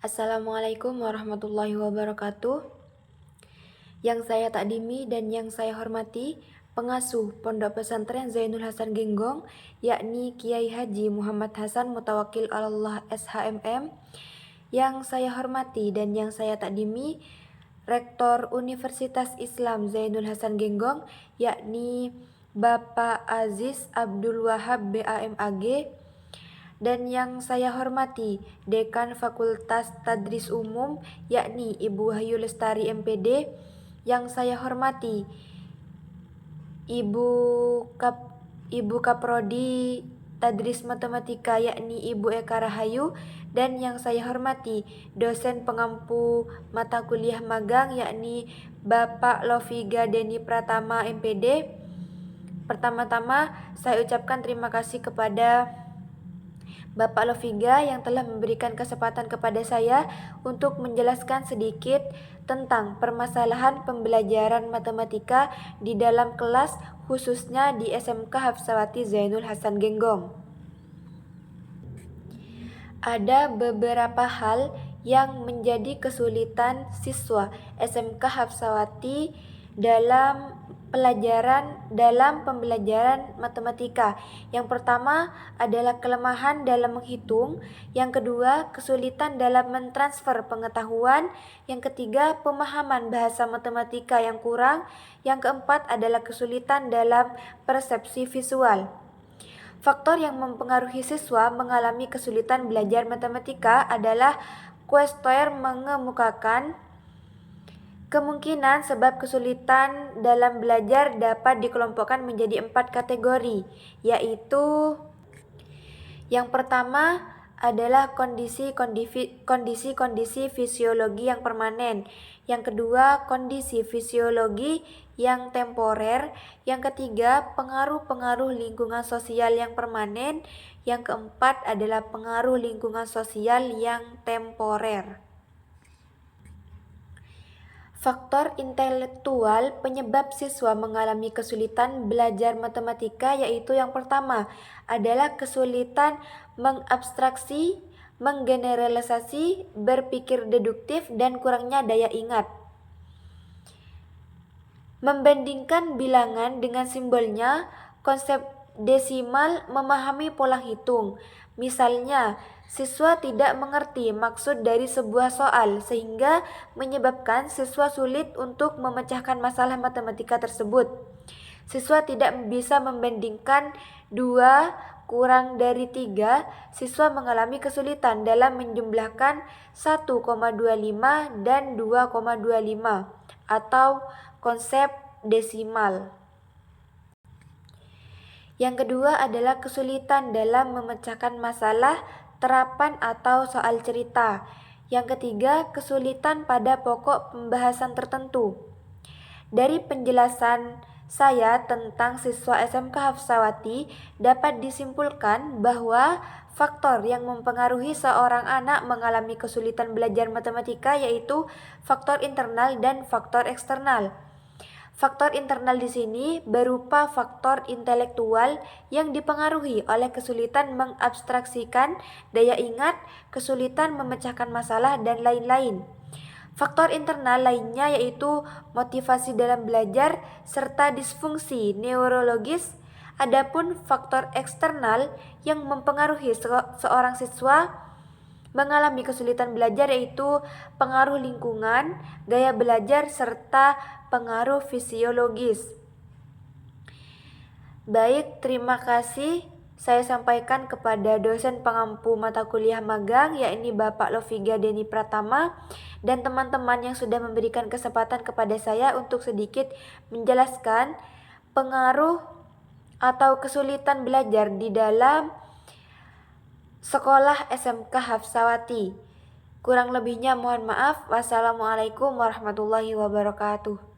Assalamualaikum warahmatullahi wabarakatuh. Yang saya takdimi dan yang saya hormati, pengasuh Pondok Pesantren Zainul Hasan Genggong, yakni Kiai Haji Muhammad Hasan Mutawakil Allah SHMM. Yang saya hormati dan yang saya takdimi, Rektor Universitas Islam Zainul Hasan Genggong, yakni Bapak Aziz Abdul Wahab BAMAG. Dan yang saya hormati Dekan Fakultas Tadris Umum, yakni Ibu Wahyu Lestari MPD. Yang saya hormati Ibu Kaprodi Tadris Matematika, yakni Ibu Eka Rahayu. Dan yang saya hormati dosen pengampu mata kuliah magang, yakni Bapak Loviga Deni Pratama MPD. Pertama-tama saya ucapkan terima kasih kepada Bapak Loviga yang telah memberikan kesempatan kepada saya untuk menjelaskan sedikit tentang permasalahan pembelajaran matematika di dalam kelas, khususnya di SMK Hafsawati Zainul Hasan Genggong. Ada beberapa hal yang menjadi kesulitan siswa SMK Hafsawati dalam pembelajaran matematika. Yang pertama adalah kelemahan dalam menghitung, yang kedua kesulitan dalam mentransfer pengetahuan, yang ketiga pemahaman bahasa matematika yang kurang, yang keempat adalah kesulitan dalam persepsi visual. Faktor yang mempengaruhi siswa mengalami kesulitan belajar matematika adalah Questoer mengemukakan kemungkinan sebab kesulitan dalam belajar dapat dikelompokkan menjadi 4 kategori, yaitu yang pertama adalah kondisi-kondisi fisiologi yang permanen, yang kedua kondisi fisiologi yang temporer, yang ketiga pengaruh-pengaruh lingkungan sosial yang permanen, yang keempat adalah pengaruh lingkungan sosial yang temporer. Faktor intelektual penyebab siswa mengalami kesulitan belajar matematika, yaitu yang pertama adalah kesulitan mengabstraksi, menggeneralisasi, berpikir deduktif, dan kurangnya daya ingat. Membandingkan bilangan dengan simbolnya, konsep desimal, memahami pola hitung. Misalnya, siswa tidak mengerti maksud dari sebuah soal sehingga menyebabkan siswa sulit untuk memecahkan masalah matematika tersebut. Siswa tidak bisa membandingkan 2 kurang dari 3, siswa mengalami kesulitan dalam menjumlahkan 1,25 dan 2,25 atau konsep desimal. Yang kedua adalah kesulitan dalam memecahkan masalah, terapan atau soal cerita. Yang ketiga, kesulitan pada pokok pembahasan tertentu. Dari penjelasan saya tentang siswa SMK Hafsawati, dapat disimpulkan bahwa faktor yang mempengaruhi seorang anak mengalami kesulitan belajar matematika yaitu faktor internal dan faktor eksternal. Faktor internal di sini berupa faktor intelektual yang dipengaruhi oleh kesulitan mengabstraksikan, daya ingat, kesulitan memecahkan masalah, dan lain-lain. Faktor internal lainnya yaitu motivasi dalam belajar serta disfungsi neurologis. Adapun faktor eksternal yang mempengaruhi seorang siswa mengalami kesulitan belajar yaitu pengaruh lingkungan, gaya belajar, serta pengaruh fisiologis. Baik, terima kasih. Saya sampaikan kepada dosen pengampu mata kuliah magang, yakni Bapak Loviga Deni Pratama, dan teman-teman yang sudah memberikan kesempatan kepada saya untuk sedikit menjelaskan pengaruh atau kesulitan belajar di dalam sekolah SMK Hafsawati. Kurang lebihnya mohon maaf. Wassalamualaikum warahmatullahi wabarakatuh.